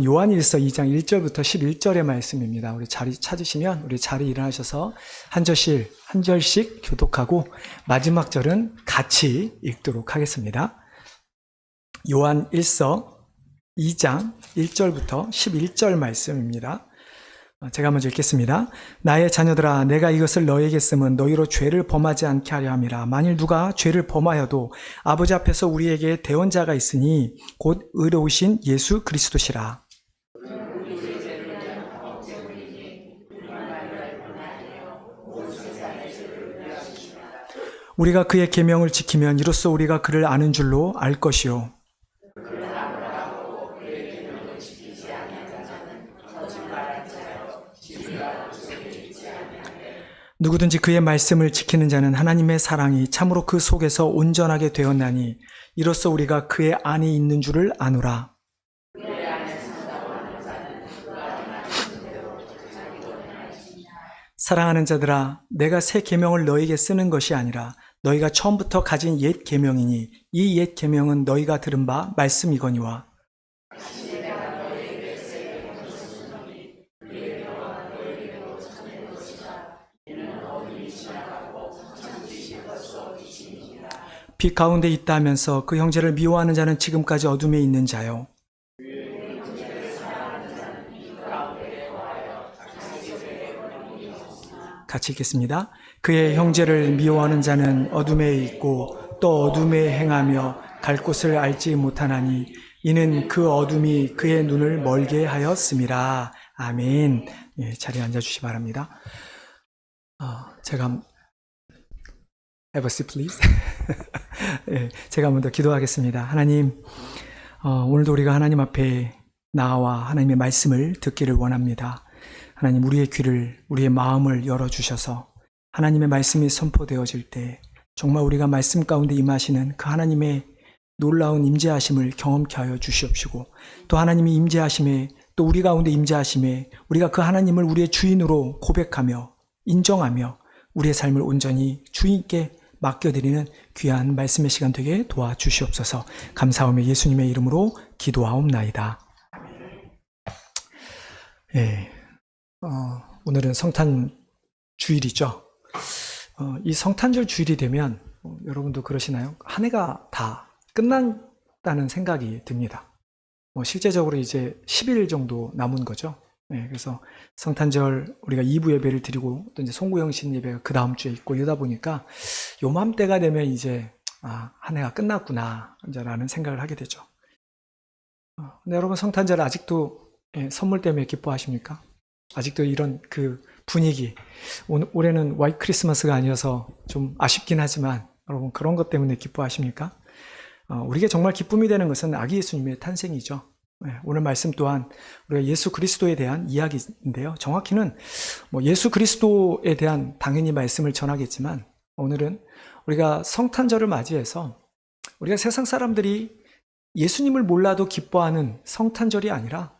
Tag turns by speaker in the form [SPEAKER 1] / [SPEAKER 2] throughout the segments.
[SPEAKER 1] 요한일서 2장 1절부터 11절의 말씀입니다. 우리 자리 찾으시면 우리 자리 일어나셔서 한 절씩 교독하고 마지막 절은 같이 읽도록 하겠습니다. 요한일서 2장 1절부터 11절 말씀입니다. 제가 먼저 읽겠습니다. 나의 자녀들아, 내가 이것을 너희에게 쓰면 너희로 죄를 범하지 않게 하려 함이라. 만일 누가 죄를 범하여도 아버지 앞에서 우리에게 대언자가 있으니 곧 의로우신 예수 그리스도시라. 우리가 그의 계명을 지키면 이로써 우리가 그를 아는 줄로 알 것이요. 누구든지 그의 말씀을 지키는 자는 하나님의 사랑이 참으로 그 속에서 온전하게 되었나니 이로써 우리가 그의 안에 있는 줄을 아노라. 사랑하는 자들아, 내가 새 계명을 너희에게 쓰는 것이 아니라 너희가 처음부터 가진 옛 계명이니 이 옛 계명은 너희가 들은 바 말씀이거니와. 빛 가운데 있다 하면서 그 형제를 미워하는 자는 지금까지 어둠에 있는 자요. 같이 읽겠습니다. 그의 형제를 미워하는 자는 어둠에 있고 또 어둠에 행하며 갈 곳을 알지 못하나니 이는 그 어둠이 그의 눈을 멀게 하였음이라. 아멘. 예, 자리에 앉아주시기 바랍니다. 제가 Have a seat, please. 예, 제가 한번 더 기도하겠습니다. 하나님, 오늘도 우리가 하나님 앞에 나와 하나님의 말씀을 듣기를 원합니다. 하나님, 우리의 귀를, 우리의 마음을 열어주셔서 하나님의 말씀이 선포되어질 때 정말 우리가 말씀 가운데 임하시는 그 하나님의 놀라운 임재하심을 경험케 하여 주시옵시고, 또 하나님의 임재하심에, 또 우리 가운데 임재하심에 우리가 그 하나님을 우리의 주인으로 고백하며 인정하며 우리의 삶을 온전히 주인께 맡겨드리는 귀한 말씀의 시간 되게 도와주시옵소서. 감사하며 예수님의 이름으로 기도하옵나이다. 예, 오늘은 성탄 주일이죠. 이 성탄절 주일이 되면 여러분도 그러시나요? 한 해가 다 끝난다는 생각이 듭니다. 실제적으로 이제 10일 정도 남은 거죠. 네, 그래서 성탄절 우리가 2부 예배를 드리고 또 이제 송구영신 예배가 그 다음 주에 있고 이러다 보니까 요맘때가 되면 이제 한 해가 끝났구나 라는 생각을 하게 되죠. 근데 여러분, 성탄절 아직도 선물 때문에 기뻐하십니까? 아직도 이런 그 분위기, 올해는 화이트 크리스마스가 아니어서 좀 아쉽긴 하지만 여러분, 그런 것 때문에 기뻐하십니까? 우리에게 정말 기쁨이 되는 것은 아기 예수님의 탄생이죠. 오늘 말씀 또한 우리가 예수 그리스도에 대한 이야기인데요. 정확히는 예수 그리스도에 대한 당연히 말씀을 전하겠지만, 오늘은 우리가 성탄절을 맞이해서 우리가 세상 사람들이 예수님을 몰라도 기뻐하는 성탄절이 아니라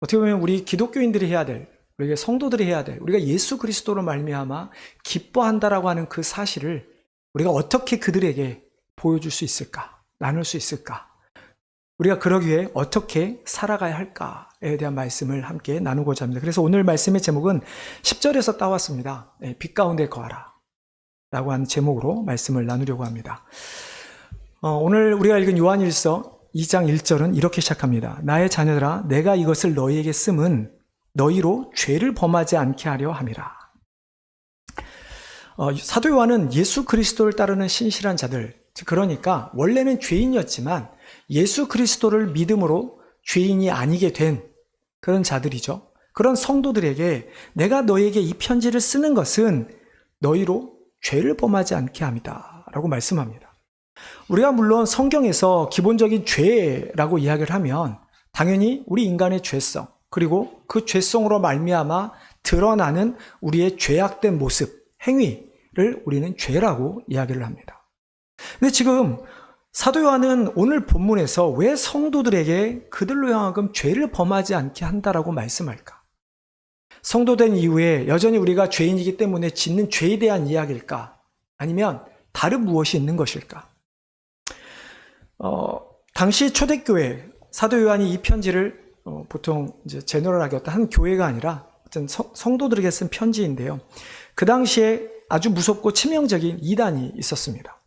[SPEAKER 1] 어떻게 보면 우리 기독교인들이 해야 될, 우리가 성도들이 해야 될, 우리가 예수 그리스도로 말미암아 기뻐한다라고 하는 그 사실을 우리가 어떻게 그들에게 보여줄 수 있을까? 나눌 수 있을까? 우리가 그러기 위해 어떻게 살아가야 할까에 대한 말씀을 함께 나누고자 합니다. 그래서 오늘 말씀의 제목은 10절에서 따왔습니다. 빛 가운데 거하라 라고 하는 제목으로 말씀을 나누려고 합니다. 오늘 우리가 읽은 요한일서 2장 1절은 이렇게 시작합니다. 나의 자녀들아, 내가 이것을 너희에게 씀은 너희로 죄를 범하지 않게 하려 함이라. 사도 요한은 예수 그리스도를 따르는 신실한 자들, 그러니까 원래는 죄인이었지만 예수 그리스도를 믿음으로 죄인이 아니게 된 그런 자들이죠. 그런 성도들에게 내가 너에게 이 편지를 쓰는 것은 너희로 죄를 범하지 않게 함이다 라고 말씀합니다. 우리가 물론 성경에서 기본적인 죄라고 이야기를 하면 당연히 우리 인간의 죄성, 그리고 그 죄성으로 말미암아 드러나는 우리의 죄악된 모습, 행위를 우리는 죄라고 이야기를 합니다. 근데 지금 사도 요한은 오늘 본문에서 왜 성도들에게 그들로 하여금 죄를 범하지 않게 한다라고 말씀할까? 성도된 이후에 여전히 우리가 죄인이기 때문에 짓는 죄에 대한 이야기일까? 아니면 다른 무엇이 있는 것일까? 당시 초대교회 사도 요한이 이 편지를 보통 이제 제너럴하게 어떤 한 교회가 아니라 어떤 성도들에게 쓴 편지인데요. 그 당시에 아주 무섭고 치명적인 이단이 있었습니다.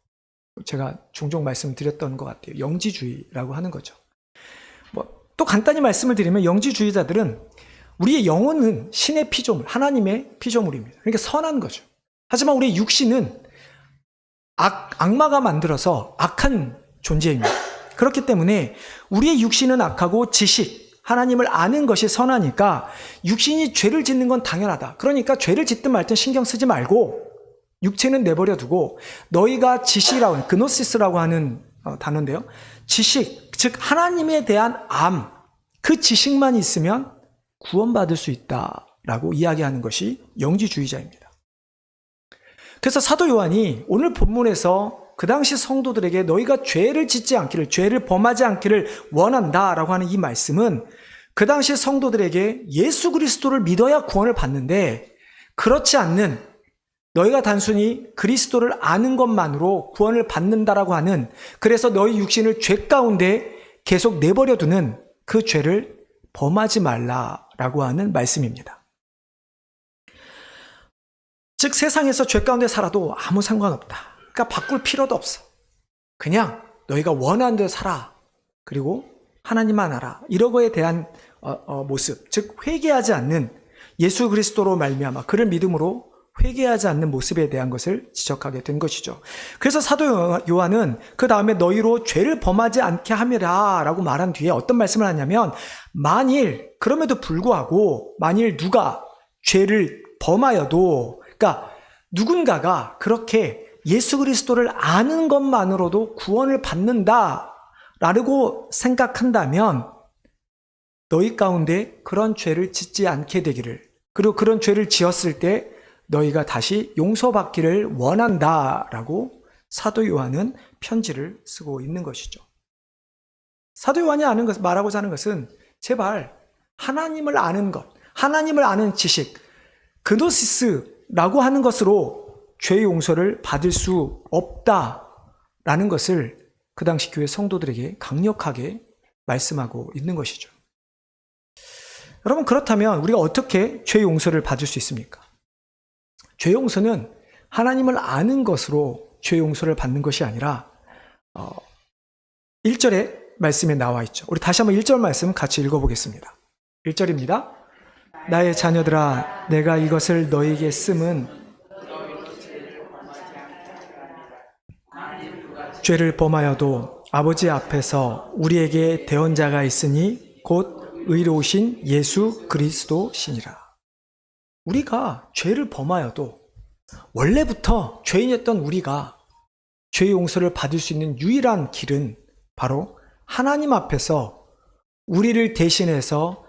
[SPEAKER 1] 제가 종종 말씀드렸던 것 같아요. 영지주의라고 하는 거죠. 또 간단히 말씀을 드리면 영지주의자들은 우리의 영혼은 신의 피조물, 하나님의 피조물입니다. 그러니까 선한 거죠. 하지만 우리의 육신은 악마가 만들어서 악한 존재입니다. 그렇기 때문에 우리의 육신은 악하고 지식, 하나님을 아는 것이 선하니까 육신이 죄를 짓는 건 당연하다. 그러니까 죄를 짓든 말든 신경 쓰지 말고 육체는 내버려 두고 너희가 지식이라고 하는, 그노시스라고 하는 단어인데요. 지식, 즉 하나님에 대한 암, 그 지식만 있으면 구원받을 수 있다라고 이야기하는 것이 영지주의자입니다. 그래서 사도 요한이 오늘 본문에서 그 당시 성도들에게 너희가 죄를 짓지 않기를, 죄를 범하지 않기를 원한다라고 하는 이 말씀은 그 당시 성도들에게 예수 그리스도를 믿어야 구원을 받는데, 그렇지 않는, 너희가 단순히 그리스도를 아는 것만으로 구원을 받는다라고 하는, 그래서 너희 육신을 죄 가운데 계속 내버려 두는 그 죄를 범하지 말라라고 하는 말씀입니다. 즉 세상에서 죄 가운데 살아도 아무 상관없다. 그러니까 바꿀 필요도 없어. 그냥 너희가 원하는 대로 살아. 그리고 하나님만 알아. 이런 거에 대한 모습, 즉 회개하지 않는, 예수 그리스도로 말미암아 그를 믿음으로 회개하지 않는 모습에 대한 것을 지적하게 된 것이죠. 그래서 사도 요한은 그 다음에 너희로 죄를 범하지 않게 함이라 라고 말한 뒤에 어떤 말씀을 하냐면, 만일, 그럼에도 불구하고 만일 누가 죄를 범하여도, 그러니까 누군가가 그렇게 예수 그리스도를 아는 것만으로도 구원을 받는다라고 생각한다면 너희 가운데 그런 죄를 짓지 않게 되기를, 그리고 그런 죄를 지었을 때 너희가 다시 용서받기를 원한다라고 사도 요한은 편지를 쓰고 있는 것이죠. 사도 요한이 말하고자 하는 것은 제발 하나님을 아는 것, 하나님을 아는 지식, 그노시스라고 하는 것으로 죄 용서를 받을 수 없다라는 것을 그 당시 교회 성도들에게 강력하게 말씀하고 있는 것이죠. 여러분, 그렇다면 우리가 어떻게 죄 용서를 받을 수 있습니까? 죄 용서는 하나님을 아는 것으로 죄 용서를 받는 것이 아니라 1절에 말씀에 나와 있죠. 우리 다시 한번 1절 말씀 같이 읽어보겠습니다. 1절입니다. 나의 자녀들아, 내가 이것을 너희에게 씀은 죄를 범하여도 아버지 앞에서 우리에게 대언자가 있으니 곧 의로우신 예수 그리스도시니라. 우리가 죄를 범하여도 원래부터 죄인이었던 우리가 죄 용서를 받을 수 있는 유일한 길은 바로 하나님 앞에서 우리를 대신해서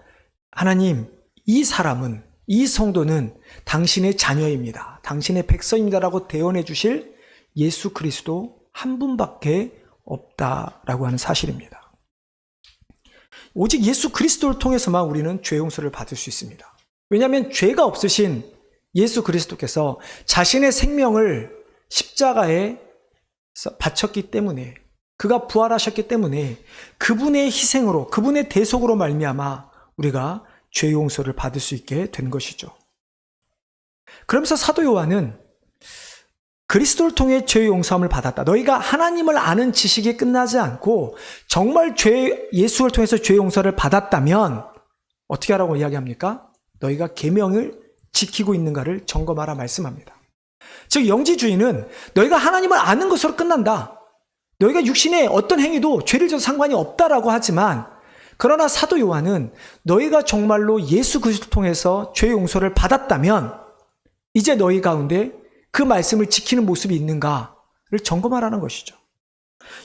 [SPEAKER 1] 하나님, 이 사람은, 이 성도는 당신의 자녀입니다, 당신의 백성입니다라고 대언해 주실 예수 그리스도 한 분밖에 없다라고 하는 사실입니다. 오직 예수 그리스도를 통해서만 우리는 죄 용서를 받을 수 있습니다. 왜냐하면 죄가 없으신 예수 그리스도께서 자신의 생명을 십자가에 바쳤기 때문에, 그가 부활하셨기 때문에 그분의 희생으로, 그분의 대속으로 말미암아 우리가 죄 용서를 받을 수 있게 된 것이죠. 그러면서 사도 요한은 그리스도를 통해 죄 용서함을 받았다. 너희가 하나님을 아는 지식이 끝나지 않고 정말 예수를 통해서 죄 용서를 받았다면 어떻게 하라고 이야기합니까? 너희가 계명을 지키고 있는가를 점검하라 말씀합니다. 즉 영지주의는 너희가 하나님을 아는 것으로 끝난다. 너희가 육신의 어떤 행위도 죄를 져도 상관이 없다라고 하지만, 그러나 사도 요한은 너희가 정말로 예수 그리스도를 통해서 죄 용서를 받았다면 이제 너희 가운데 그 말씀을 지키는 모습이 있는가를 점검하라는 것이죠.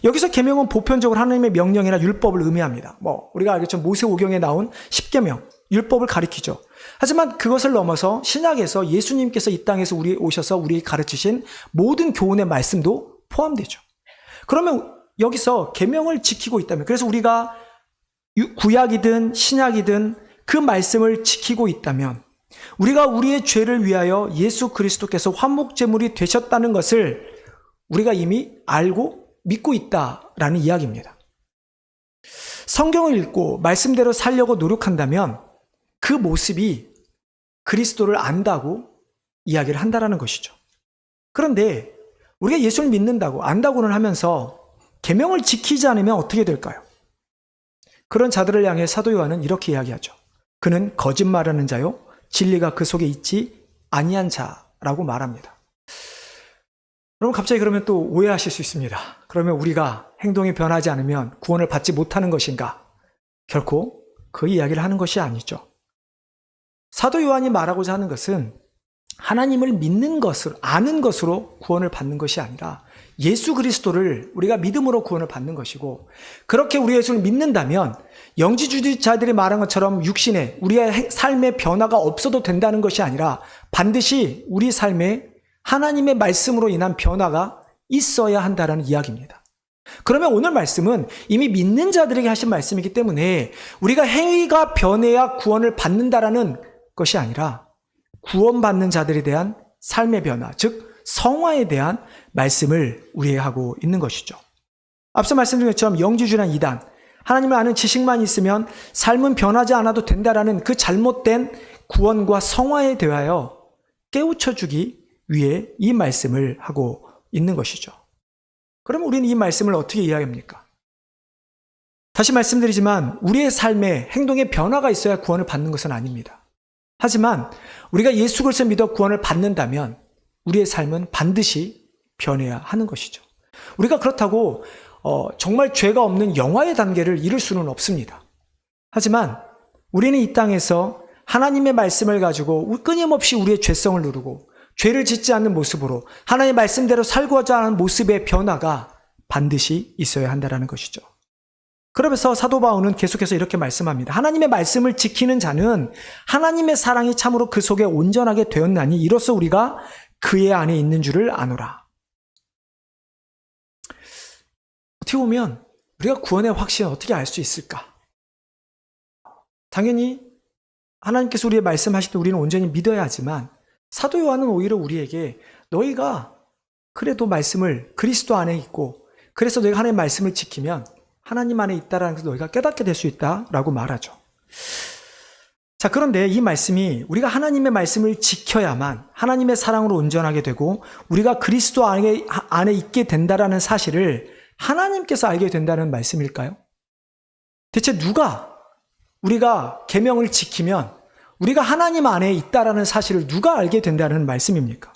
[SPEAKER 1] 여기서 계명은 보편적으로 하나님의 명령이나 율법을 의미합니다. 우리가 알겠죠. 모세오경에 나온 10계명, 율법을 가리키죠. 하지만 그것을 넘어서 신약에서 예수님께서 이 땅에서 오셔서 우리에게 가르치신 모든 교훈의 말씀도 포함되죠. 그러면 여기서 계명을 지키고 있다면, 그래서 우리가 구약이든 신약이든 그 말씀을 지키고 있다면, 우리가 우리의 죄를 위하여 예수 그리스도께서 화목제물이 되셨다는 것을 우리가 이미 알고 믿고 있다라는 이야기입니다. 성경을 읽고 말씀대로 살려고 노력한다면 그 모습이 그리스도를 안다고 이야기를 한다라는 것이죠. 그런데 우리가 예수를 믿는다고 안다고는 하면서 계명을 지키지 않으면 어떻게 될까요? 그런 자들을 향해 사도 요한은 이렇게 이야기하죠. 그는 거짓말하는 자요 진리가 그 속에 있지 아니한 자라고 말합니다. 여러분 갑자기 그러면 또 오해하실 수 있습니다. 그러면 우리가 행동이 변하지 않으면 구원을 받지 못하는 것인가? 결코 그 이야기를 하는 것이 아니죠. 사도 요한이 말하고자 하는 것은 하나님을 믿는 것을 아는 것으로 구원을 받는 것이 아니라 예수 그리스도를 우리가 믿음으로 구원을 받는 것이고, 그렇게 우리 예수를 믿는다면 영지주의자들이 말한 것처럼 육신에 우리의 삶의 변화가 없어도 된다는 것이 아니라 반드시 우리 삶에 하나님의 말씀으로 인한 변화가 있어야 한다는 이야기입니다. 그러면 오늘 말씀은 이미 믿는 자들에게 하신 말씀이기 때문에 우리가 행위가 변해야 구원을 받는다라는 것이 아니라 구원받는 자들에 대한 삶의 변화, 즉 성화에 대한 말씀을 우리에게 하고 있는 것이죠. 앞서 말씀드린 것처럼 영지주의란 이단, 하나님을 아는 지식만 있으면 삶은 변하지 않아도 된다라는 그 잘못된 구원과 성화에 대하여 깨우쳐주기 위해 이 말씀을 하고 있는 것이죠. 그럼 우리는 이 말씀을 어떻게 이해합니까? 다시 말씀드리지만 우리의 삶에 행동에 변화가 있어야 구원을 받는 것은 아닙니다. 하지만 우리가 예수 그리스도를 믿어 구원을 받는다면 우리의 삶은 반드시 변해야 하는 것이죠. 우리가 그렇다고 정말 죄가 없는 영화의 단계를 이룰 수는 없습니다. 하지만 우리는 이 땅에서 하나님의 말씀을 가지고 끊임없이 우리의 죄성을 누르고 죄를 짓지 않는 모습으로 하나님의 말씀대로 살고자 하는 모습의 변화가 반드시 있어야 한다는 것이죠. 그러면서 사도 바울은 계속해서 이렇게 말씀합니다. 하나님의 말씀을 지키는 자는 하나님의 사랑이 참으로 그 속에 온전하게 되었나니 이로써 우리가 그의 안에 있는 줄을 아노라. 어떻게 보면 우리가 구원의 확신을 어떻게 알 수 있을까? 당연히 하나님께서 우리의 말씀하실 때 우리는 온전히 믿어야 하지만 사도 요한은 오히려 우리에게 너희가 그래도 말씀을 그리스도 안에 있고 그래서 너희가 하나님의 말씀을 지키면 하나님 안에 있다라는 것을 너희가 깨닫게 될 수 있다라고 말하죠. 자, 그런데 이 말씀이 우리가 하나님의 말씀을 지켜야만 하나님의 사랑으로 온전하게 되고 우리가 그리스도 안에 있게 된다라는 사실을 하나님께서 알게 된다는 말씀일까요? 대체 누가 우리가 계명을 지키면 우리가 하나님 안에 있다라는 사실을 누가 알게 된다는 말씀입니까?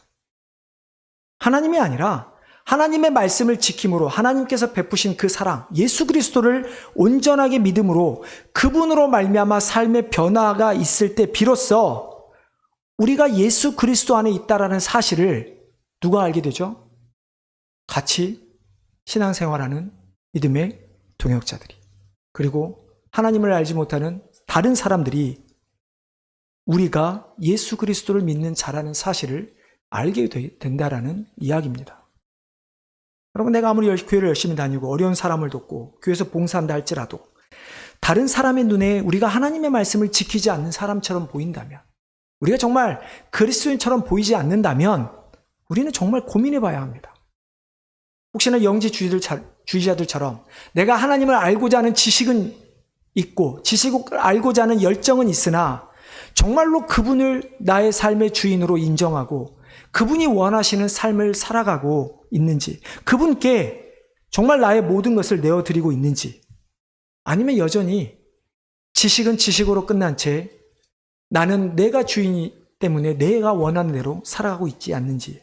[SPEAKER 1] 하나님이 아니라 하나님의 말씀을 지킴으로 하나님께서 베푸신 그 사랑, 예수 그리스도를 온전하게 믿음으로 그분으로 말미암아 삶의 변화가 있을 때 비로소 우리가 예수 그리스도 안에 있다라는 사실을 누가 알게 되죠? 같이 신앙생활하는 믿음의 동역자들이, 그리고 하나님을 알지 못하는 다른 사람들이 우리가 예수 그리스도를 믿는 자라는 사실을 알게 된다라는 이야기입니다. 여러분, 내가 아무리 교회를 열심히 다니고 어려운 사람을 돕고 교회에서 봉사한다 할지라도 다른 사람의 눈에 우리가 하나님의 말씀을 지키지 않는 사람처럼 보인다면, 우리가 정말 그리스도인처럼 보이지 않는다면 우리는 정말 고민해 봐야 합니다. 혹시나 영지주의자들처럼 내가 하나님을 알고자 하는 지식은 있고 지식을 알고자 하는 열정은 있으나 정말로 그분을 나의 삶의 주인으로 인정하고 그분이 원하시는 삶을 살아가고 있는지, 그분께 정말 나의 모든 것을 내어드리고 있는지, 아니면 여전히 지식은 지식으로 끝난 채 나는 내가 주인이기 때문에 내가 원하는 대로 살아가고 있지 않는지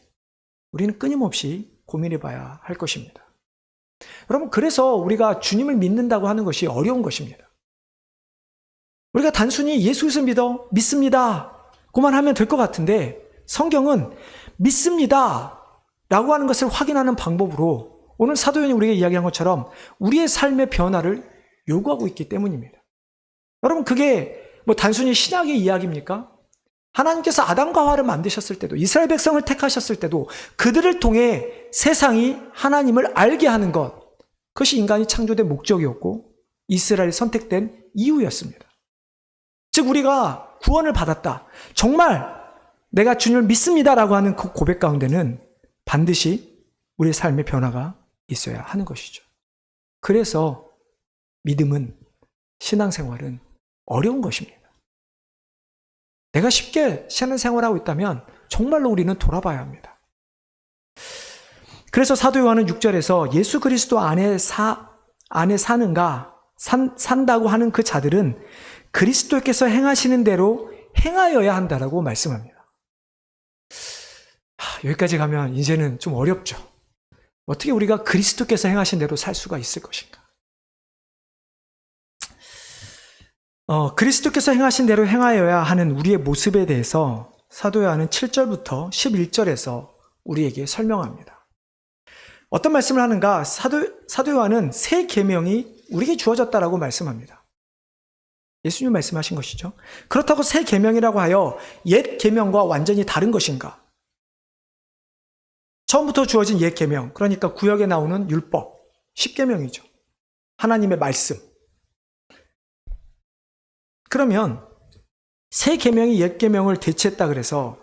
[SPEAKER 1] 우리는 끊임없이 고민해 봐야 할 것입니다. 여러분, 그래서 우리가 주님을 믿는다고 하는 것이 어려운 것입니다. 우리가 단순히 예수 그리스도 믿습니다 그만 하면 될 것 같은데, 성경은 믿습니다 라고 하는 것을 확인하는 방법으로 오늘 사도연이 우리에게 이야기한 것처럼 우리의 삶의 변화를 요구하고 있기 때문입니다. 여러분, 그게 단순히 신약의 이야기입니까? 하나님께서 아담과 하와를 만드셨을 때도, 이스라엘 백성을 택하셨을 때도 그들을 통해 세상이 하나님을 알게 하는 것, 그것이 인간이 창조된 목적이었고 이스라엘이 선택된 이유였습니다. 즉, 우리가 구원을 받았다, 정말 내가 주님을 믿습니다라고 하는 그 고백 가운데는 반드시 우리의 삶의 변화가 있어야 하는 것이죠. 그래서 믿음은 신앙생활은 어려운 것입니다. 내가 쉽게 신앙생활하고 있다면 정말로 우리는 돌아봐야 합니다. 그래서 사도 요한은 6절에서 예수 그리스도 안에 산다고 하는 그 자들은 그리스도께서 행하시는 대로 행하여야 한다라고 말씀합니다. 여기까지 가면 이제는 좀 어렵죠. 어떻게 우리가 그리스도께서 행하신 대로 살 수가 있을 것인가? 그리스도께서 행하신 대로 행하여야 하는 우리의 모습에 대해서 사도 요한은 7절부터 11절에서 우리에게 설명합니다. 어떤 말씀을 하는가? 사도 요한은 새 계명이 우리에게 주어졌다라고 말씀합니다. 예수님 말씀하신 것이죠. 그렇다고 새 계명이라고 하여 옛 계명과 완전히 다른 것인가? 처음부터 주어진 옛 계명, 그러니까 구역에 나오는 율법, 10계명이죠. 하나님의 말씀. 그러면 새 계명이 옛 계명을 대체했다 그래서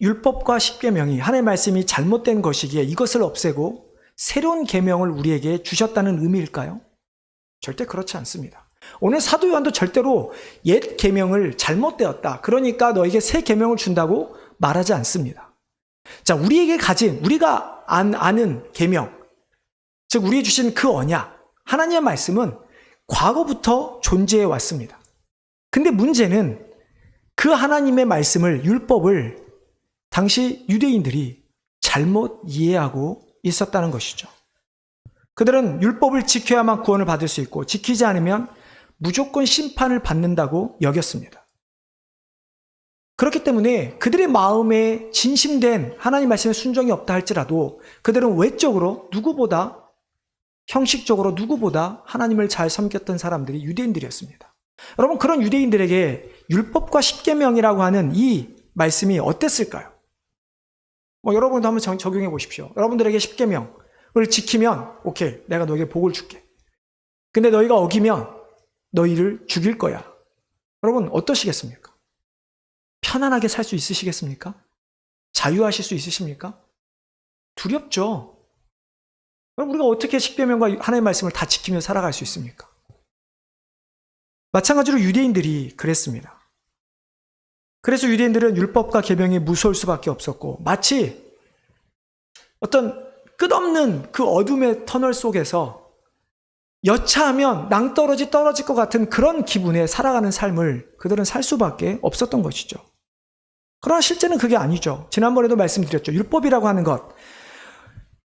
[SPEAKER 1] 율법과 10계명이 하나님의 말씀이 잘못된 것이기에 이것을 없애고 새로운 계명을 우리에게 주셨다는 의미일까요? 절대 그렇지 않습니다. 오늘 사도 요한도 절대로 옛 계명을 잘못되었다, 그러니까 너에게 새 계명을 준다고 말하지 않습니다. 자, 우리가 아는 계명, 즉 우리에게 주신 그 언약, 하나님의 말씀은 과거부터 존재해 왔습니다. 근데 문제는 그 하나님의 말씀을, 율법을 당시 유대인들이 잘못 이해하고 있었다는 것이죠. 그들은 율법을 지켜야만 구원을 받을 수 있고 지키지 않으면 무조건 심판을 받는다고 여겼습니다. 그렇기 때문에 그들의 마음에 진심된 하나님 말씀에 순종이 없다 할지라도 그들은 외적으로 누구보다, 형식적으로 누구보다 하나님을 잘 섬겼던 사람들이 유대인들이었습니다. 여러분, 그런 유대인들에게 율법과 십계명이라고 하는 이 말씀이 어땠을까요? 여러분도 한번 적용해 보십시오. 여러분들에게 십계명을 지키면 오케이, 내가 너에게 복을 줄게. 근데 너희가 어기면 너희를 죽일 거야. 여러분 어떠시겠습니까? 편안하게 살 수 있으시겠습니까? 자유하실 수 있으십니까? 두렵죠. 그럼 우리가 어떻게 십계명과 하나님의 말씀을 다 지키며 살아갈 수 있습니까? 마찬가지로 유대인들이 그랬습니다. 그래서 유대인들은 율법과 계명이 무서울 수밖에 없었고 마치 어떤 끝없는 그 어둠의 터널 속에서 여차하면 낭떠러지 떨어질 것 같은 그런 기분에 살아가는 삶을 그들은 살 수밖에 없었던 것이죠. 그러나 실제는 그게 아니죠. 지난번에도 말씀드렸죠. 율법이라고 하는 것,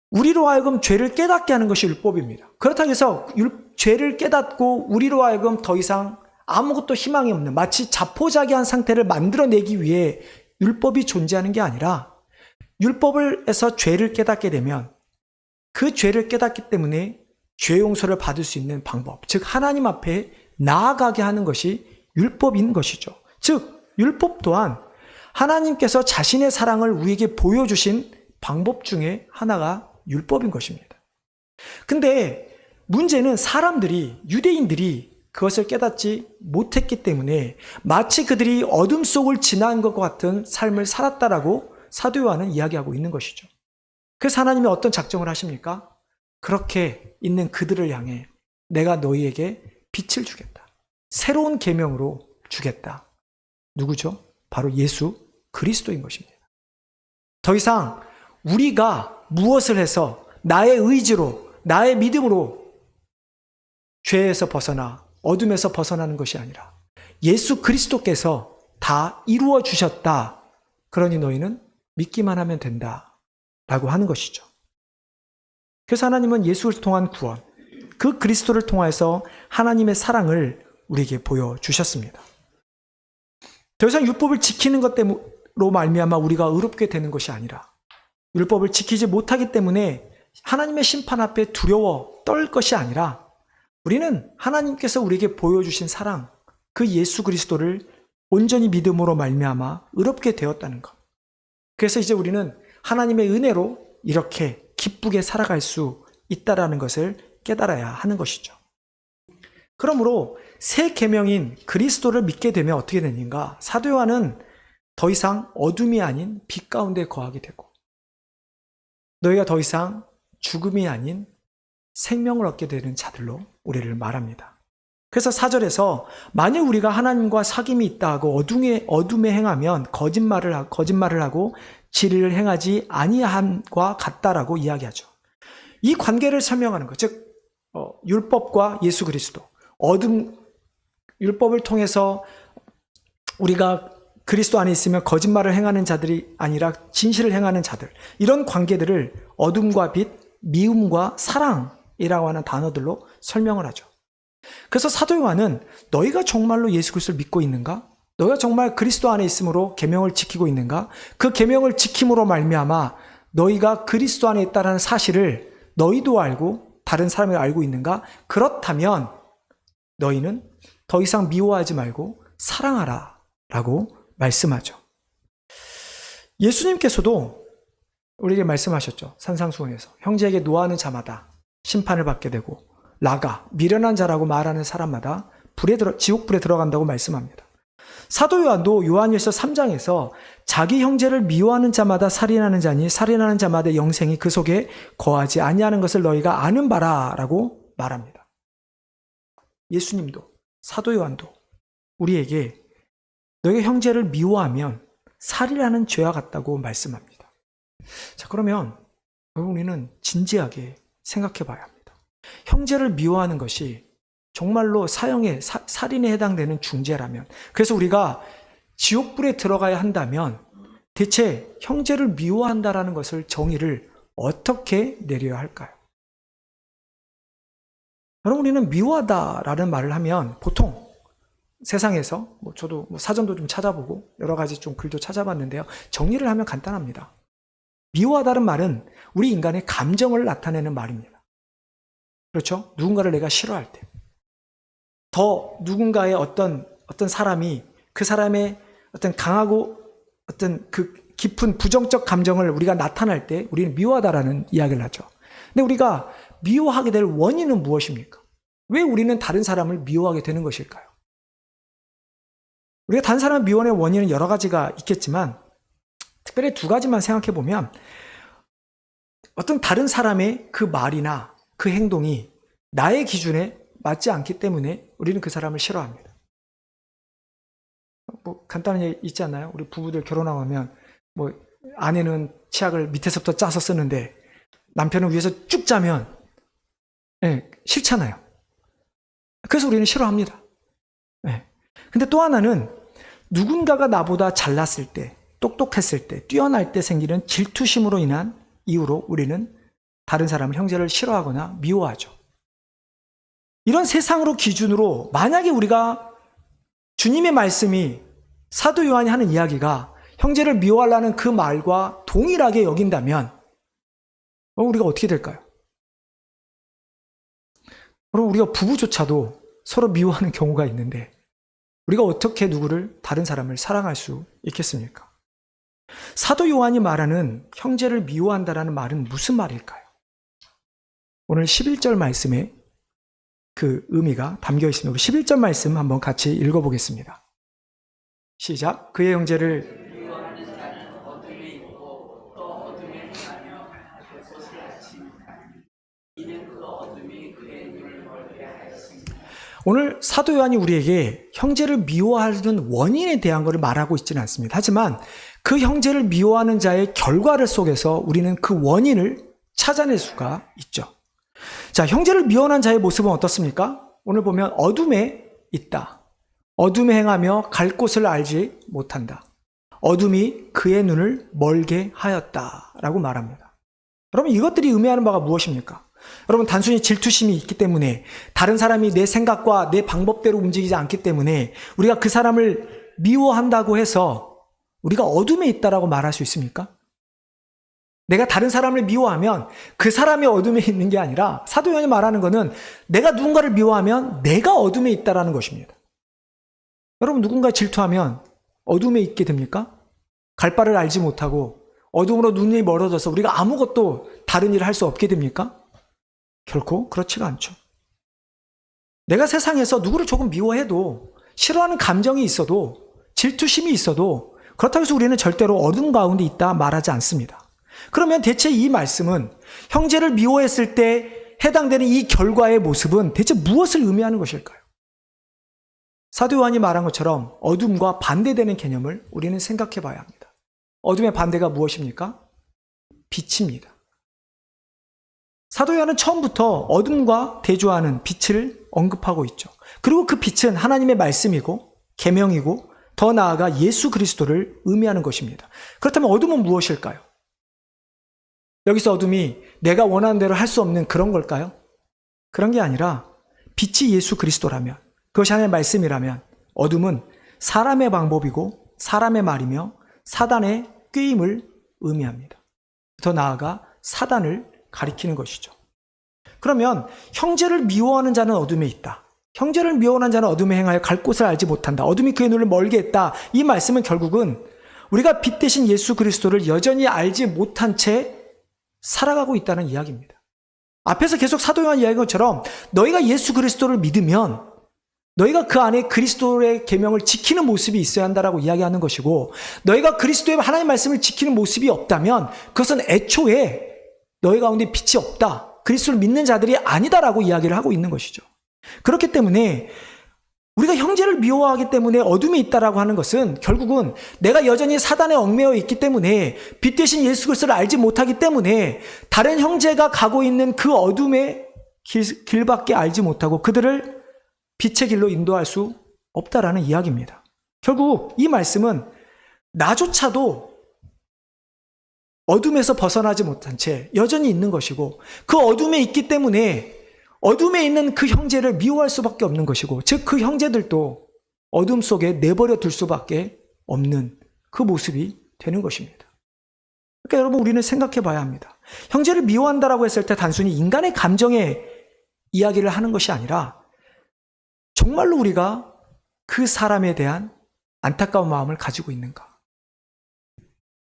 [SPEAKER 1] 우리로 하여금 죄를 깨닫게 하는 것이 율법입니다. 그렇다고 해서 죄를 깨닫고 우리로 하여금 더 이상 아무것도 희망이 없는, 마치 자포자기한 상태를 만들어내기 위해 율법이 존재하는 게 아니라 율법에서 죄를 깨닫게 되면 그 죄를 깨닫기 때문에 죄 용서를 받을 수 있는 방법, 즉 하나님 앞에 나아가게 하는 것이 율법인 것이죠. 즉 율법 또한 하나님께서 자신의 사랑을 우리에게 보여주신 방법 중에 하나가 율법인 것입니다. 근데 문제는 사람들이, 유대인들이 그것을 깨닫지 못했기 때문에 마치 그들이 어둠 속을 지나는 것과 같은 삶을 살았다라고 사도 요한은 이야기하고 있는 것이죠. 그래서 하나님이 어떤 작정을 하십니까? 그렇게 있는 그들을 향해 내가 너희에게 빛을 주겠다. 새로운 계명으로 주겠다. 누구죠? 바로 예수 그리스도인 것입니다. 더 이상 우리가 무엇을 해서 나의 의지로, 나의 믿음으로 죄에서 벗어나 어둠에서 벗어나는 것이 아니라 예수 그리스도께서 다 이루어 주셨다. 그러니 너희는 믿기만 하면 된다. 라고 하는 것이죠. 그래서 하나님은 예수를 통한 구원, 그 그리스도를 통해서 하나님의 사랑을 우리에게 보여주셨습니다. 더 이상 율법을 지키는 것 때문으로 말미암아 우리가 의롭게 되는 것이 아니라 율법을 지키지 못하기 때문에 하나님의 심판 앞에 두려워 떨 것이 아니라 우리는 하나님께서 우리에게 보여주신 사랑, 그 예수 그리스도를 온전히 믿음으로 말미암아 의롭게 되었다는 것. 그래서 이제 우리는 하나님의 은혜로 이렇게 기쁘게 살아갈 수 있다라는 것을 깨달아야 하는 것이죠. 그러므로 새 계명인 그리스도를 믿게 되면 어떻게 되는가? 사도 요한은 더 이상 어둠이 아닌 빛 가운데 거하게 되고 너희가 더 이상 죽음이 아닌 생명을 얻게 되는 자들로 우리를 말합니다. 그래서 4절에서 만일 우리가 하나님과 사귐이 있다 하고 어둠에 행하면 거짓말을 하고 진리를 행하지 아니함과 같다라고 이야기하죠. 이 관계를 설명하는 것, 즉 율법과 예수 그리스도, 율법을 통해서 우리가 그리스도 안에 있으면 거짓말을 행하는 자들이 아니라 진실을 행하는 자들, 이런 관계들을 어둠과 빛, 미움과 사랑이라고 하는 단어들로 설명을 하죠. 그래서 사도 요한은 너희가 정말로 예수 그리스도를 믿고 있는가? 너희가 정말 그리스도 안에 있으므로 계명을 지키고 있는가? 그 계명을 지킴으로 말미암아 너희가 그리스도 안에 있다는 사실을 너희도 알고 다른 사람이 알고 있는가? 그렇다면 너희는 더 이상 미워하지 말고 사랑하라 라고 말씀하죠. 예수님께서도 우리에게 말씀하셨죠. 산상수훈에서 형제에게 노하는 자마다 심판을 받게 되고 라가 미련한 자라고 말하는 사람마다 지옥불에 들어간다고 말씀합니다. 사도 요한도 요한일서 3장에서 자기 형제를 미워하는 자마다 살인하는 자니 살인하는 자마다 영생이 그 속에 거하지 아니하는 것을 너희가 아는 바라라고 말합니다. 예수님도 사도 요한도 우리에게 너희가 형제를 미워하면 살인하는 죄와 같다고 말씀합니다. 자, 그러면 우리는 진지하게 생각해 봐야 합니다. 형제를 미워하는 것이 정말로 살인에 해당되는 중죄라면, 그래서 우리가 지옥불에 들어가야 한다면 대체 형제를 미워한다라는 것을 정의를 어떻게 내려야 할까요? 여러분, 우리는 미워하다라는 말을 하면 보통 세상에서 저도 사전도 좀 찾아보고 여러 가지 좀 글도 찾아봤는데요. 정리를 하면 간단합니다. 미워하다는 말은 우리 인간의 감정을 나타내는 말입니다. 그렇죠? 누군가를 내가 싫어할 때, 더 누군가의 어떤 사람이 그 사람의 어떤 강하고 어떤 그 깊은 부정적 감정을 우리가 나타날 때 우리는 미워하다라는 이야기를 하죠. 근데 우리가 미워하게 될 원인은 무엇입니까? 왜 우리는 다른 사람을 미워하게 되는 것일까요? 우리가 다른 사람을 미워하는 원인은 여러 가지가 있겠지만 특별히 두 가지만 생각해 보면 어떤 다른 사람의 그 말이나 그 행동이 나의 기준에 맞지 않기 때문에 우리는 그 사람을 싫어합니다. 간단한 얘기 있지 않나요? 우리 부부들 결혼하고 하면 아내는 치약을 밑에서부터 짜서 쓰는데 남편은 위에서 쭉 짜면 싫잖아요. 그래서 우리는 싫어합니다. 근데 또 하나는 누군가가 나보다 잘났을 때, 똑똑했을 때, 뛰어날 때 생기는 질투심으로 인한 이유로 우리는 다른 사람을, 형제를 싫어하거나 미워하죠. 이런 세상으로 기준으로 만약에 우리가 주님의 말씀이, 사도 요한이 하는 이야기가 형제를 미워하라는 그 말과 동일하게 여긴다면 우리가 어떻게 될까요? 그럼 우리가 부부조차도 서로 미워하는 경우가 있는데 우리가 어떻게 누구를, 다른 사람을 사랑할 수 있겠습니까? 사도 요한이 말하는 형제를 미워한다라는 말은 무슨 말일까요? 오늘 11절 말씀에 그 의미가 담겨 있습니다. 우리 11절 말씀 한번 같이 읽어보겠습니다. 시작. 그의 형제를 미워하는 자는 어둠에 있고 또 어둠에 행하며 그것을 알지 못하니 이는 그 어둠이 그의 눈을 멀게 하였습니다. 오늘 사도 요한이 우리에게 형제를 미워하는 원인에 대한 것을 말하고 있지는 않습니다. 하지만 그 형제를 미워하는 자의 결과를 속에서 우리는 그 원인을 찾아낼 수가 있죠. 자, 형제를 미워하는 자의 모습은 어떻습니까? 오늘 보면 어둠에 있다. 어둠에 행하며 갈 곳을 알지 못한다. 어둠이 그의 눈을 멀게 하였다라고 말합니다. 여러분, 이것들이 의미하는 바가 무엇입니까? 여러분, 단순히 질투심이 있기 때문에, 다른 사람이 내 생각과 내 방법대로 움직이지 않기 때문에 우리가 그 사람을 미워한다고 해서 우리가 어둠에 있다라고 말할 수 있습니까? 내가 다른 사람을 미워하면 그 사람이 어둠에 있는 게 아니라, 사도 요한이 말하는 것은 내가 누군가를 미워하면 내가 어둠에 있다라는 것입니다. 여러분, 누군가 질투하면 어둠에 있게 됩니까? 갈 바를 알지 못하고 어둠으로 눈이 멀어져서 우리가 아무것도 다른 일을 할 수 없게 됩니까? 결코 그렇지가 않죠. 내가 세상에서 누구를 조금 미워해도, 싫어하는 감정이 있어도, 질투심이 있어도 그렇다고 해서 우리는 절대로 어둠 가운데 있다 말하지 않습니다. 그러면 대체 이 말씀은 형제를 미워했을 때 해당되는 이 결과의 모습은 대체 무엇을 의미하는 것일까요? 사도 요한이 말한 것처럼 어둠과 반대되는 개념을 우리는 생각해 봐야 합니다. 어둠의 반대가 무엇입니까? 빛입니다. 사도 요한은 처음부터 어둠과 대조하는 빛을 언급하고 있죠. 그리고 그 빛은 하나님의 말씀이고 계명이고 더 나아가 예수 그리스도를 의미하는 것입니다. 그렇다면 어둠은 무엇일까요? 여기서 어둠이 내가 원하는 대로 할 수 없는 그런 걸까요? 그런 게 아니라 빛이 예수 그리스도라면, 그것이 하나님의 말씀이라면 어둠은 사람의 방법이고 사람의 말이며 사단의 꾀임을 의미합니다. 더 나아가 사단을 가리키는 것이죠. 그러면 형제를 미워하는 자는 어둠에 있다. 형제를 미워하는 자는 어둠에 행하여 갈 곳을 알지 못한다. 어둠이 그의 눈을 멀게 했다. 이 말씀은 결국은 우리가 빛 대신 예수 그리스도를 여전히 알지 못한 채 살아가고 있다는 이야기입니다. 앞에서 계속 사도 요한이 이야기한 것처럼 너희가 예수 그리스도를 믿으면 너희가 그 안에 그리스도의 계명을 지키는 모습이 있어야 한다라고 이야기하는 것이고, 너희가 그리스도의 하나님의 말씀을 지키는 모습이 없다면 그것은 애초에 너희 가운데 빛이 없다, 그리스도를 믿는 자들이 아니다라고 이야기를 하고 있는 것이죠. 그렇기 때문에 우리가 형제를 미워하기 때문에 어둠이 있다라고 하는 것은 결국은 내가 여전히 사단에 얽매여 있기 때문에 빛 대신 예수 그리스도를 알지 못하기 때문에 다른 형제가 가고 있는 그 어둠의 길밖에 알지 못하고 그들을 빛의 길로 인도할 수 없다라는 이야기입니다. 결국 이 말씀은 나조차도 어둠에서 벗어나지 못한 채 여전히 있는 것이고, 그 어둠에 있기 때문에 어둠에 있는 그 형제를 미워할 수밖에 없는 것이고, 즉 그 형제들도 어둠 속에 내버려 둘 수밖에 없는 그 모습이 되는 것입니다. 그러니까 여러분, 우리는 생각해 봐야 합니다. 형제를 미워한다라고 했을 때 단순히 인간의 감정의 이야기를 하는 것이 아니라 정말로 우리가 그 사람에 대한 안타까운 마음을 가지고 있는가.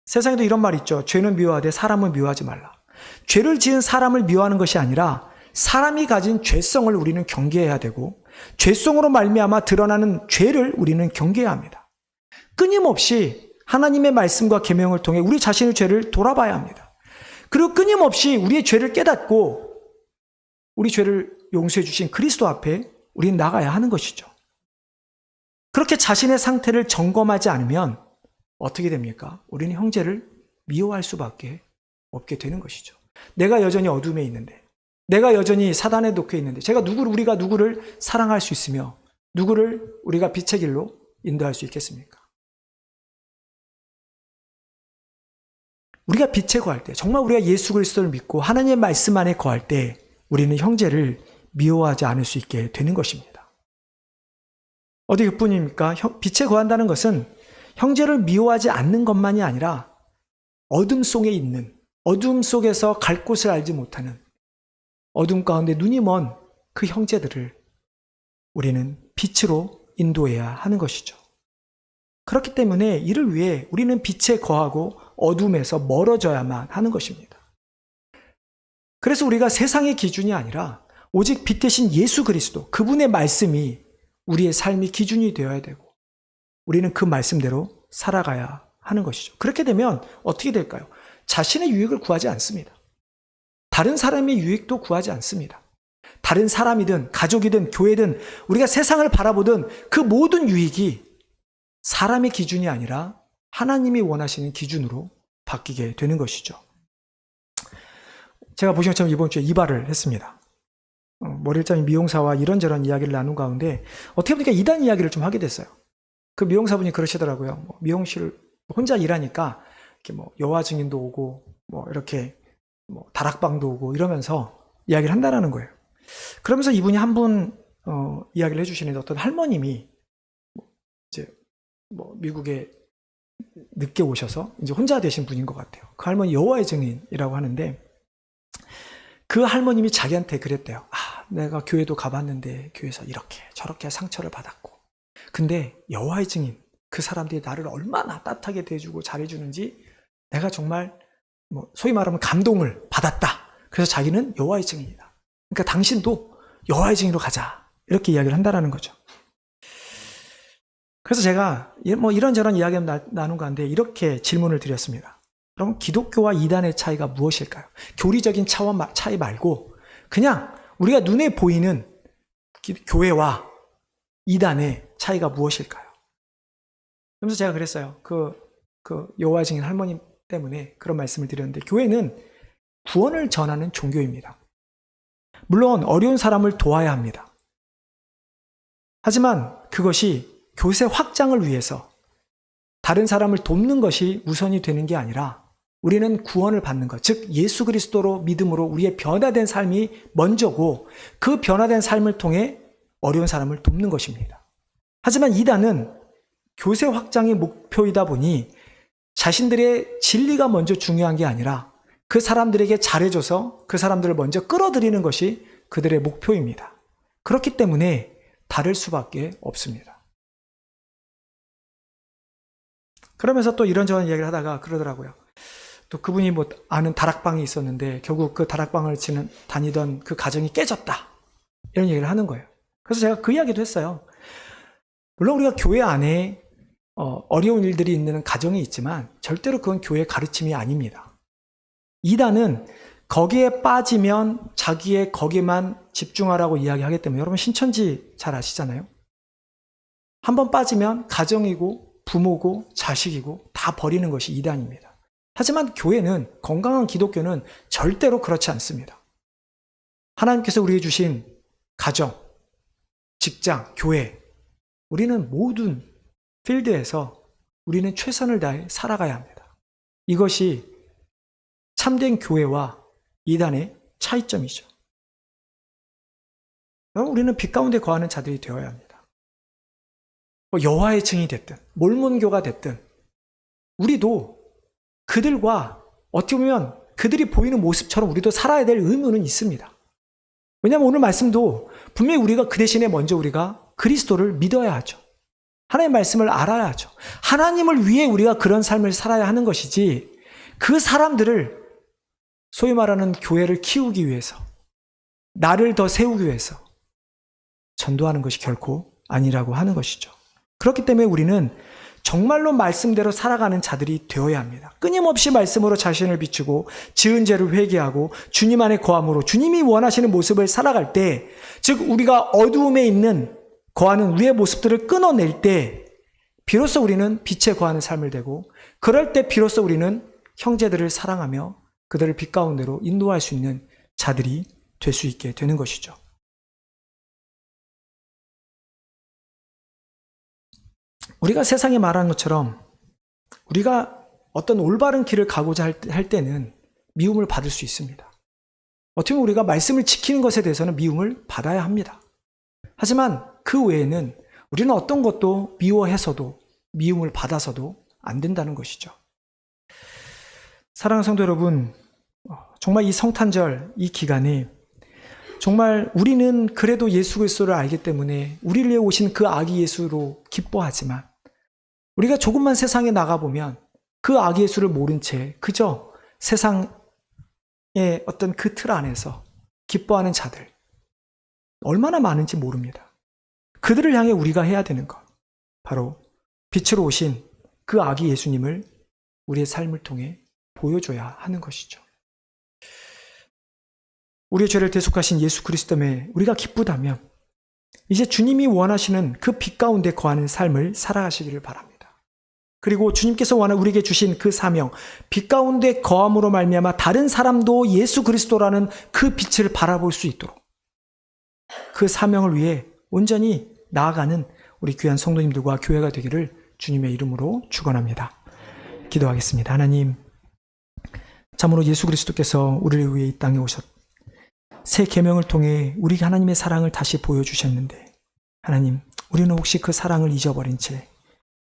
[SPEAKER 1] 세상에도 이런 말이 있죠. 죄는 미워하되 사람을 미워하지 말라. 죄를 지은 사람을 미워하는 것이 아니라 사람이 가진 죄성을 우리는 경계해야 되고, 죄성으로 말미암아 드러나는 죄를 우리는 경계해야 합니다. 끊임없이 하나님의 말씀과 계명을 통해 우리 자신의 죄를 돌아봐야 합니다. 그리고 끊임없이 우리의 죄를 깨닫고 우리 죄를 용서해 주신 그리스도 앞에 우리는 나가야 하는 것이죠. 그렇게 자신의 상태를 점검하지 않으면 어떻게 됩니까? 우리는 형제를 미워할 수밖에 없게 되는 것이죠. 내가 여전히 어둠에 있는데, 내가 여전히 사단에 놓여 있는데 우리가 누구를 사랑할 수 있으며 누구를 우리가 빛의 길로 인도할 수 있겠습니까? 우리가 빛에 거할 때, 정말 우리가 예수 그리스도를 믿고 하나님의 말씀 안에 거할 때 우리는 형제를 미워하지 않을 수 있게 되는 것입니다. 어디 그뿐입니까? 빛에 거한다는 것은 형제를 미워하지 않는 것만이 아니라 어둠 속에 있는, 어둠 속에서 갈 곳을 알지 못하는, 어둠 가운데 눈이 먼 그 형제들을 우리는 빛으로 인도해야 하는 것이죠. 그렇기 때문에 이를 위해 우리는 빛에 거하고 어둠에서 멀어져야만 하는 것입니다. 그래서 우리가 세상의 기준이 아니라 오직 빛 대신 예수 그리스도, 그분의 말씀이 우리의 삶의 기준이 되어야 되고, 우리는 그 말씀대로 살아가야 하는 것이죠. 그렇게 되면 어떻게 될까요? 자신의 유익을 구하지 않습니다. 다른 사람의 유익도 구하지 않습니다. 다른 사람이든 가족이든 교회든 우리가 세상을 바라보든 그 모든 유익이 사람의 기준이 아니라 하나님이 원하시는 기준으로 바뀌게 되는 것이죠. 제가 보신 것처럼 이번 주에 이발을 했습니다. 머리를 자른 미용사와 이런저런 이야기를 나눈 가운데 어떻게 보니까 이단 이야기를 좀 하게 됐어요. 그 미용사분이 그러시더라고요. 미용실 혼자 일하니까 이렇게 여와 증인도 오고 이렇게 다락방도 오고 이러면서 이야기를 한다라는 거예요. 그러면서 이분이 한 분 이야기를 해주시는데, 어떤 할머님이 이제 미국에 늦게 오셔서 이제 혼자 되신 분인 것 같아요. 그 할머니 여호와의 증인이라고 하는데, 그 할머님이 자기한테 그랬대요. 내가 교회도 가봤는데 교회에서 이렇게 저렇게 상처를 받았고, 근데 여호와의 증인, 그 사람들이 나를 얼마나 따뜻하게 대해주고 잘해주는지 내가 정말 소위 말하면 감동을 받았다. 그래서 자기는 여호와의 증인이다. 그러니까 당신도 여호와의 증인으로 가자, 이렇게 이야기를 한다라는 거죠. 그래서 제가 이런저런 이야기를 나눈 가운데 이렇게 질문을 드렸습니다. 그럼 기독교와 이단의 차이가 무엇일까요? 교리적인 차이 말고 그냥 우리가 눈에 보이는 교회와 이단의 차이가 무엇일까요? 그래서 제가 그랬어요. 여호와 증인 할머님 때문에 그런 말씀을 드렸는데, 교회는 구원을 전하는 종교입니다. 물론 어려운 사람을 도와야 합니다. 하지만 그것이 교세 확장을 위해서 다른 사람을 돕는 것이 우선이 되는 게 아니라, 우리는 구원을 받는 것, 즉 예수 그리스도로 믿음으로 우리의 변화된 삶이 먼저고, 그 변화된 삶을 통해 어려운 사람을 돕는 것입니다. 하지만 이단은 교세 확장이 목표이다 보니 자신들의 진리가 먼저 중요한 게 아니라 그 사람들에게 잘해줘서 그 사람들을 먼저 끌어들이는 것이 그들의 목표입니다. 그렇기 때문에 다를 수밖에 없습니다. 그러면서 또 이런저런 이야기를 하다가 그러더라고요. 또 그분이 아는 다락방이 있었는데 결국 그 다락방을 다니던 그 가정이 깨졌다, 이런 얘기를 하는 거예요. 그래서 제가 그 이야기도 했어요. 물론 우리가 교회 안에 어려운 일들이 있는 가정이 있지만 절대로 그건 교회의 가르침이 아닙니다. 이단은 거기에 빠지면 자기의 거기만 집중하라고 이야기하기 때문에, 여러분 신천지 잘 아시잖아요. 한번 빠지면 가정이고 부모고 자식이고 다 버리는 것이 이단입니다. 하지만 교회는, 건강한 기독교는 절대로 그렇지 않습니다. 하나님께서 우리에게 주신 가정, 직장, 교회, 우리는 모든 필드에서 우리는 최선을 다해 살아가야 합니다. 이것이 참된 교회와 이단의 차이점이죠. 우리는 빛 가운데 거하는 자들이 되어야 합니다. 여호와의 증인이 됐든 몰몬교가 됐든 우리도 그들과 어떻게 보면 그들이 보이는 모습처럼 우리도 살아야 될 의무는 있습니다. 왜냐하면 오늘 말씀도 분명히 우리가 그 대신에 먼저 우리가 그리스도를 믿어야 하죠. 하나님의 말씀을 알아야 하죠. 하나님을 위해 우리가 그런 삶을 살아야 하는 것이지, 그 사람들을 소위 말하는 교회를 키우기 위해서, 나를 더 세우기 위해서 전도하는 것이 결코 아니라고 하는 것이죠. 그렇기 때문에 우리는 정말로 말씀대로 살아가는 자들이 되어야 합니다. 끊임없이 말씀으로 자신을 비추고 지은 죄를 회개하고 주님 안에 거함으로 주님이 원하시는 모습을 살아갈 때, 즉 우리가 어두움에 있는 거하는 우리의 모습들을 끊어낼 때 비로소 우리는 빛에 거하는 삶을 되고, 그럴 때 비로소 우리는 형제들을 사랑하며 그들을 빛 가운데로 인도할 수 있는 자들이 될 수 있게 되는 것이죠. 우리가 세상에 말하는 것처럼 우리가 어떤 올바른 길을 가고자 할 때는 미움을 받을 수 있습니다. 어떻게 보면 우리가 말씀을 지키는 것에 대해서는 미움을 받아야 합니다. 하지만 그 외에는 우리는 어떤 것도 미워해서도 미움을 받아서도 안 된다는 것이죠. 사랑하는 성도 여러분, 정말 이 성탄절 이 기간에 정말 우리는 그래도 예수 그리스도를 알기 때문에 우리를 위해 오신 그 아기 예수로 기뻐하지만, 우리가 조금만 세상에 나가보면 그 아기 예수를 모른 채 그저 세상의 어떤 그 틀 안에서 기뻐하는 자들 얼마나 많은지 모릅니다. 그들을 향해 우리가 해야 되는 것, 바로 빛으로 오신 그 아기 예수님을 우리의 삶을 통해 보여줘야 하는 것이죠. 우리의 죄를 대속하신 예수 그리스도 때문에 우리가 기쁘다면 이제 주님이 원하시는 그 빛 가운데 거하는 삶을 살아가시기를 바랍니다. 그리고 주님께서 우리에게 주신 그 사명, 빛 가운데 거함으로 말미암아 다른 사람도 예수 그리스도라는 그 빛을 바라볼 수 있도록 그 사명을 위해 온전히 나아가는 우리 귀한 성도님들과 교회가 되기를 주님의 이름으로 축원합니다. 기도하겠습니다. 하나님, 참으로 예수 그리스도께서 우리를 위해 이 땅에 오셨, 새 계명을 통해 우리 하나님의 사랑을 다시 보여주셨는데, 하나님, 우리는 혹시 그 사랑을 잊어버린 채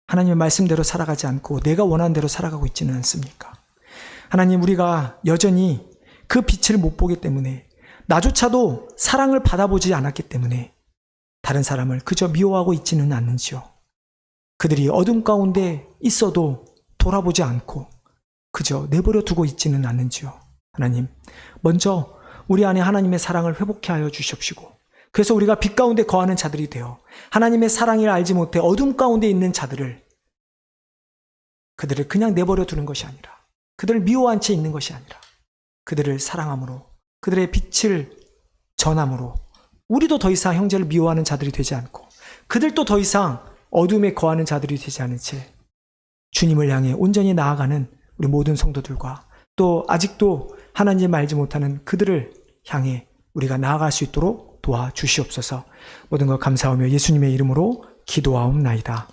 [SPEAKER 1] 하나님의 말씀대로 살아가지 않고 내가 원하는 대로 살아가고 있지는 않습니까? 하나님, 우리가 여전히 그 빛을 못 보기 때문에, 나조차도 사랑을 받아보지 않았기 때문에 다른 사람을 그저 미워하고 있지는 않는지요. 그들이 어둠 가운데 있어도 돌아보지 않고 그저 내버려 두고 있지는 않는지요. 하나님, 먼저 우리 안에 하나님의 사랑을 회복케 하여 주십시고, 그래서 우리가 빛 가운데 거하는 자들이 되어 하나님의 사랑을 알지 못해 어둠 가운데 있는 자들을, 그들을 그냥 내버려 두는 것이 아니라, 그들을 미워한 채 있는 것이 아니라 그들을 사랑함으로, 그들의 빛을 전함으로 우리도 더 이상 형제를 미워하는 자들이 되지 않고 그들도 더 이상 어둠에 거하는 자들이 되지 않은 채 주님을 향해 온전히 나아가는 우리 모든 성도들과 또 아직도 하나님 알지 못하는 그들을 향해 우리가 나아갈 수 있도록 도와주시옵소서. 모든 것 감사하며 예수님의 이름으로 기도하옵나이다.